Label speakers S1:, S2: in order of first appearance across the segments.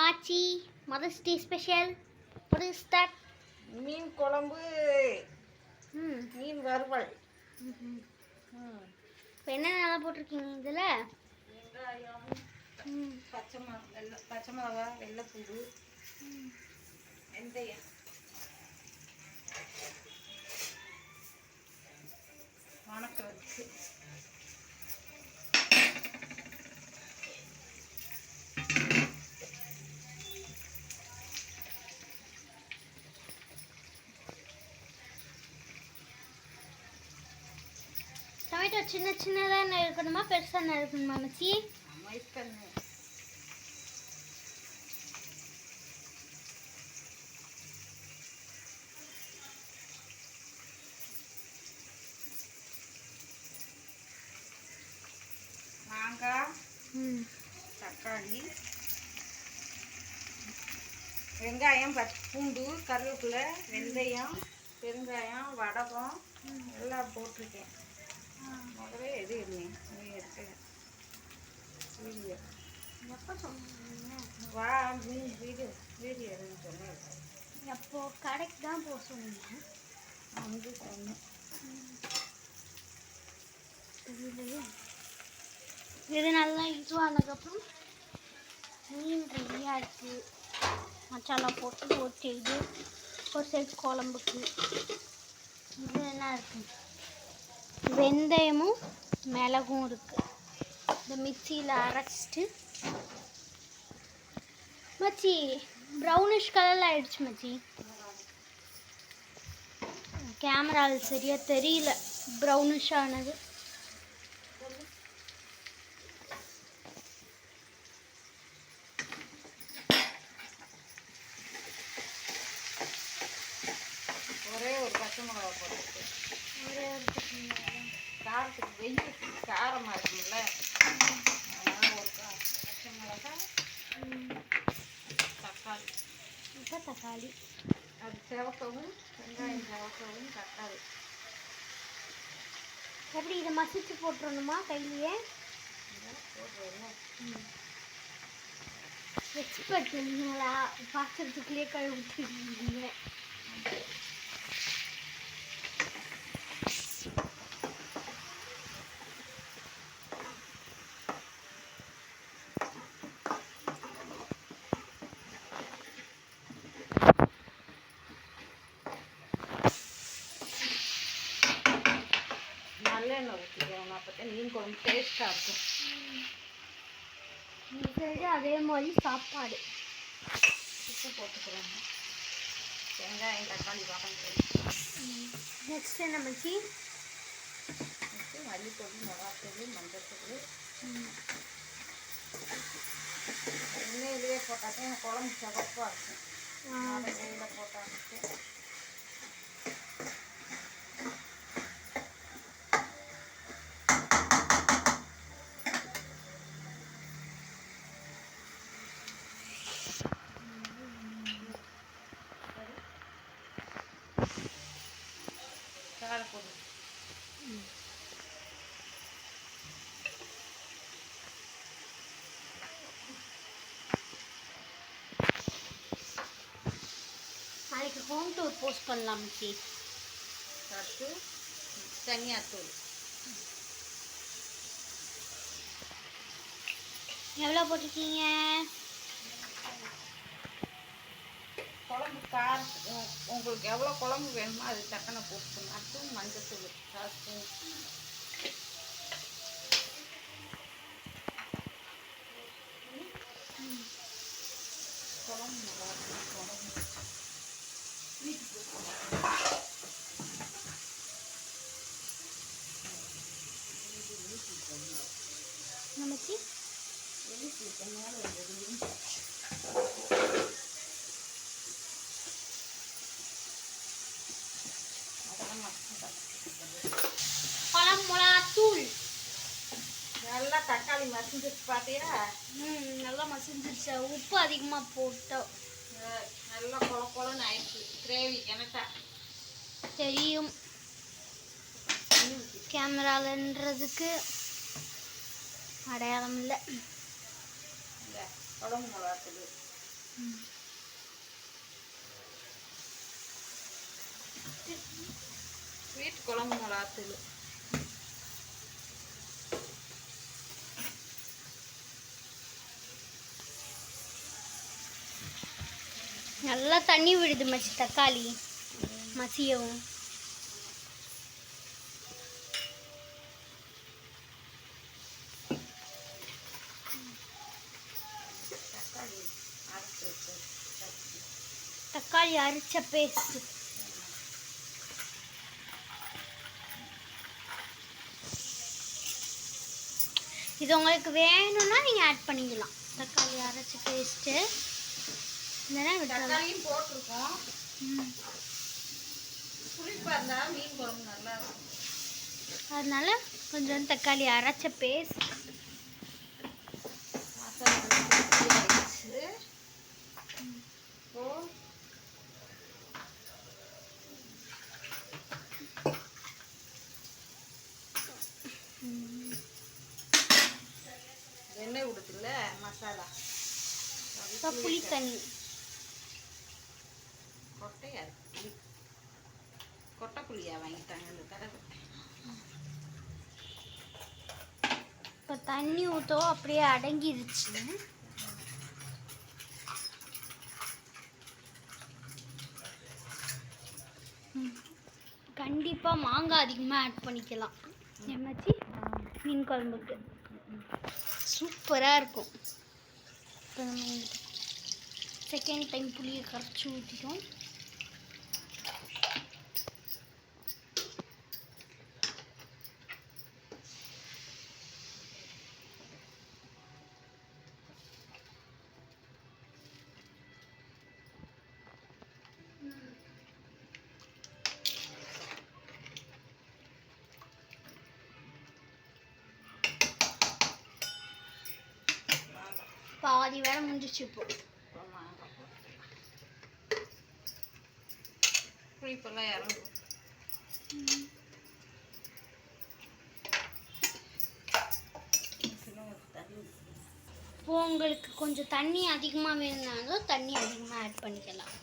S1: Machi, Mother's Day special. What is that?
S2: மீன் குழம்பு மீன் வறுவல்.
S1: இப்போ என்னென்னலாம் போட்டிருக்கீங்க இதில்?
S2: வெங்காயம், பச்சை மிளகா, வெள்ளைப்பூடு, வெந்தயம், வணக்கத்துக்கு
S1: டொமேட்டோ சின்ன சின்னதாக நறுக்கணுமா பெருசாக நறுக்கணுமா மச்சி?
S2: மாங்காய், தக்காளி, வெங்காயம், பூண்டு, கருவேப்பிலை, வெந்தயம், பெருங்காயம், வடகம் எல்லாம் போட்டிருக்கேன். முதல்ல எது இருந்தேன் நீ எடுக்கிறேன் வீடியோ
S1: எப்போ சொன்னீங்க?
S2: வா மீன் வீடியோ எடுன்னு சொன்னேன்.
S1: எப்போ கடைக்கு தான் போக சொன்னீங்க.
S2: வந்து சொன்னேன்.
S1: இது நல்லா இதுவானதுக்கப்புறம் மீன் ரெடியாக இருக்குது. மசாலா போட்டு ஒரு சைடு ஒரு சைடு குழம்புக்கு இது என்ன இருக்குது, வெந்தயமும் மிளகும் இருக்குது. இந்த மிக்சியில் அரைச்சிட்டு மச்சி ப்ரௌனிஷ் கலரில் ஆயிடுச்சு மச்சி. கேமராவில் சரியாக தெரியல ப்ரௌனிஷ் ஆனது.
S2: ஒரே ஒரு பச்சை மிளகா போட்டு
S1: ஒரே ஒரு பச்சை மிளகா
S2: காரத்துக்கு வெயில் காரமாக இருக்கும்ல, அதனால் ஒரு பச்சை மிளகா, தக்காளி.
S1: இப்போ தக்காளி
S2: அது செவக்கவும், வெங்காயம் செவக்கவும் தக்காளி.
S1: எப்படி இதை மசிச்சு போட்டுறணுமா கையிலேயே?
S2: போட்டுருவோம்.
S1: எக்ஸ்பர்ட் நீங்களா, பாத்திரத்துக்குள்ளேயே கழுவிட்டுருக்கீங்க.
S2: நல்லெண்ணெய் ஊற்றிக்கணும், அப்போ மீன் குழம்பு டேஸ்ட்டாக இருக்கும்.
S1: இந்த சைடு அதே மாதிரி சாப்பாடு
S2: உப்பு போட்டுக்கிறோம். வெங்காயம் தக்காளி வதங்க.
S1: நெக்ஸ்ட் என்ன மச்சி?
S2: மல்லித்தூள், மிளகாத்தூள், மஞ்சத்தூள் எண்ணெயிலேயே போட்டாக்கே எனக்கு குழம்பு சிவப்பாக இருக்கும். எண்ணெயில் போட்டாச்சு காரப்பொடி.
S1: நாளைக்கு ஹோம் டூர் போஸ்ட் பண்ணலாம் மச்சி.
S2: சத்து தனியாத்தூள்
S1: எவ்வளோ போட்டிருக்கீங்க?
S2: குழம்பு உங்களுக்கு எவ்வளோ குழம்பு வேணுமோ அது தக்கனை போட்டுக்கணும். அடுத்து மஞ்சத்தூள் சாஸ்பூன். குழம்பு நல்லா இருக்கும். குழம்பு
S1: மச்சி குழம்பு மிளகாத்தூள்
S2: நல்லா தக்காளி மசிஞ்சிச்சு பார்த்தியா?
S1: நல்லா மசிஞ்சிருச்சா? உப்பு அதிகமாக போட்டோம்.
S2: நல்லா குழன்னு ஆயிடுச்சு கிரேவி. எனக்கா
S1: தெரியும் கேமராலன்றதுக்கு அடையாளம் இல்லை.
S2: குழம்பு மிளகாத்தூள் வீட்டு குழம்பு மிளகாத்தூள்.
S1: நல்லா தண்ணி விடுது மச்சி, தக்காளி மசியவும். தக்காளி அரைச்ச பேஸ்ட். இது உங்களுக்கு வேணும்னா நீங்கள் ஆட் பண்ணிக்கலாம். தக்காளி அரைச்ச பேஸ்ட்டு
S2: தக்காளியும் போட்டிருக்கோம். புளிப்பாக இருந்தால் மீன் குழம்பு நல்லா இருக்கும்.
S1: அதனால கொஞ்சம் தக்காளி அரைச்ச பேஸ்ட்.
S2: எண்ணெய் விடுதுல்ல மசாலா.
S1: புளி தண்ணி.
S2: கொட்டையா கொட்டை புளியா வாங்கிட்டாங்க இந்த கடை.
S1: இப்போ தண்ணி ஊற்றவும் அப்படியே அடங்கிருச்சு. கண்டிப்பாக மாங்காய் அதிகமாக ஆட் பண்ணிக்கலாம் என்னாச்சு மீன் குழம்புக்கு. சூப்பராக இருக்கும். இப்போ நம்ம செகண்ட் டைம் புளியை கரைச்சி ஊற்றிட்டோம். பாதி வேலை முடிஞ்சிச்சு. இப்போ
S2: புளிப்பெல்லாம் இறங்கும்.
S1: இப்போ உங்களுக்கு கொஞ்சம் தண்ணி அதிகமாக வேணும்னாலும் தண்ணி அதிகமாக ஆட் பண்ணிக்கலாம்.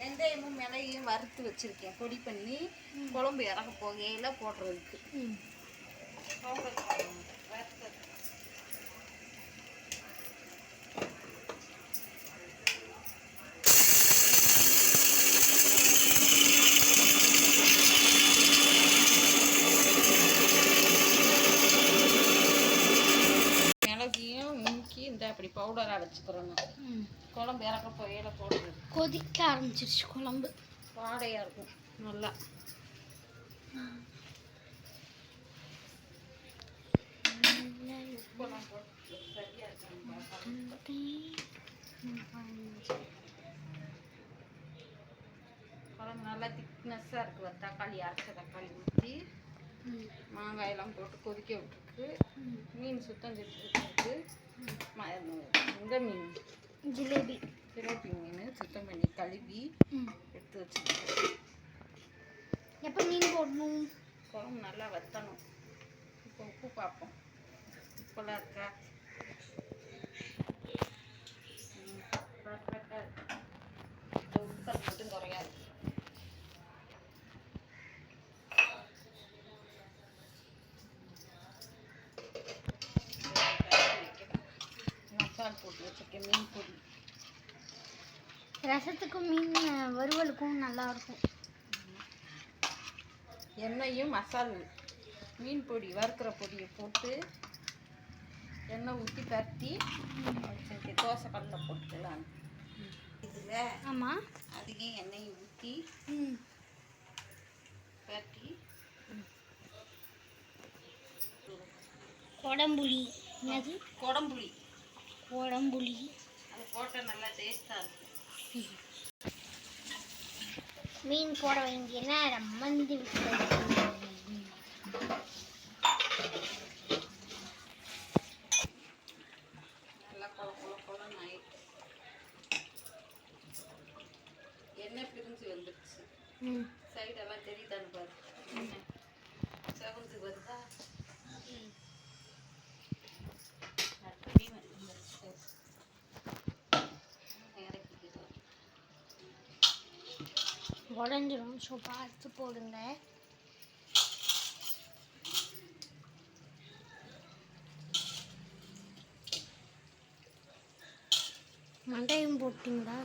S2: வெந்தயமும் மிளகையும் வறுத்து வச்சிருக்கேன் பொடி பண்ணி குழம்பு இறக்க போகையில போடுறதுக்கு. மிளகையும் முக்கி இந்த அப்படி பவுடராக வச்சுக்கிறோம். குழம்பு இறக்க போகையில போடுறது.
S1: கொதிக்க ஆரம்பிச்சிருச்சு குழம்பு.
S2: வாடையாக இருக்கும் நல்லா. குழம்பு நல்லா திக்னஸ்ஸாக இருக்குது. தக்காளி அரைச்ச தக்காளி ஊற்றி மாங்காயெல்லாம் போட்டு கொதிக்க விட்டுருக்கு. மீன் சுத்தம் செஞ்சுருக்கு. இந்த மீன்
S1: ஜிலேபி
S2: மீன் சுத்தம் பண்ணி கழுவி எடுத்து வச்சுருக்கேன்.
S1: எப்போ மீன் போடணும்?
S2: குழம்பு நல்லா வற்றணும். இப்போ உப்பு பார்ப்போம். உப்பெல்லாம் இருக்கா? உப்பு மட்டும் குறையாது. மசால் போட்டு வச்சுருக்கேன். மீன் பொடி
S1: ரசத்துக்கும் மீன் வறுவலுக்கும் நல்லாயிருக்கும்.
S2: எண்ணெயும் மசால் மீன் பொடி வறுக்கிற பொடியை போட்டு எண்ணெய் ஊற்றி பரட்டி தோசை கல்லில் போட்டுக்கலாம். இதில்
S1: ஆமாம்
S2: அதிகம் எண்ணெயை ஊற்றி பரட்டி
S1: கொடம்புளி. என்னது?
S2: கொடம்புளி.
S1: கொடம்புளி
S2: அது போட்டால் நல்லா டேஸ்ட்டாக இருக்கும்.
S1: மீன் போட வேண்டிய நேரம் வந்து விட்டது.
S2: நல்லா கொலன்னு ஆயிட்டு எண்ணெய் பிரிஞ்சு வந்துடுச்சு. சைடெல்லாம் தெரியுதான்னு பாரு. செவந்து வருதா?
S1: உடஞ்சிரும். ஸோ பார்த்து போடுங்க. மண்டையும் போட்டிங்களா?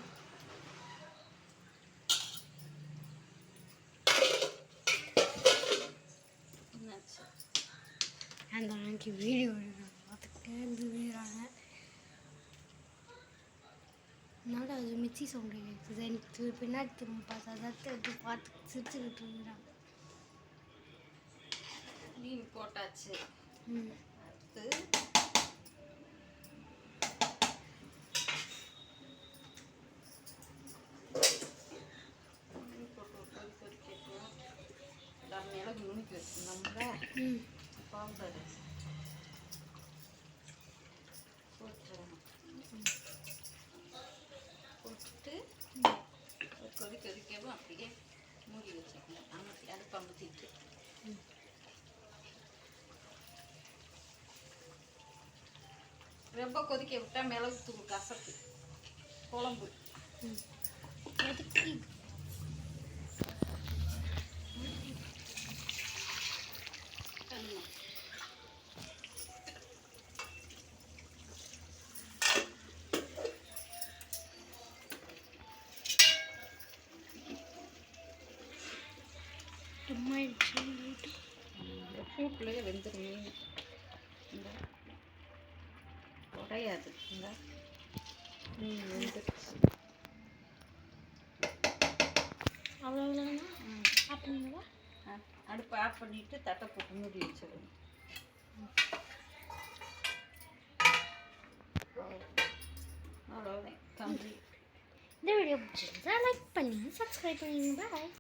S1: அந்த அன்னைக்கு வீடியோ பார்த்துக்கிட்டே இருந்துறாங்க. அதனால அது மிக்சி சவுண்டு கேட்குது. எனக்கு பின்னாடி திரும்ப பார்த்தா அதை பார்த்து சிரிச்சுக்கிட்டு இருக்கிறாங்க.
S2: மீன் போட்டாச்சு. அடுத்து மீன் போட்டு கொதிக்கட்டும். மிளகு நுணுக்கி வச்சுருந்தோம்ல பவுடரு போட்டுறணும். போட்டு கொதிக்கவும் அப்படியே மூடி வச்சுக்கணும். அடுப்பு அமுத்திட்டு ரொம்ப கொதிக்க விட்டால் மிளகு தூள் கசப்பு குழம்பு. சூட்லேயே வெந்துடும் மீன். இந்த உடையாது. இந்த மீன் வெந்துடுச்சு.
S1: அவ்வளோதானா? ஆஃப் பண்ணுவா.
S2: அடுப்பை ஆஃப் பண்ணிவிட்டு தட்டை போட்டு மூடி வச்சிடணும். அவ்வளோதான் கம்ப்ளீட்.
S1: இந்த வீடியோ பிடிச்சிருந்தா லைக் பண்ணி சப்ஸ்கிரைப் பண்ணிடுங்க. பாய்.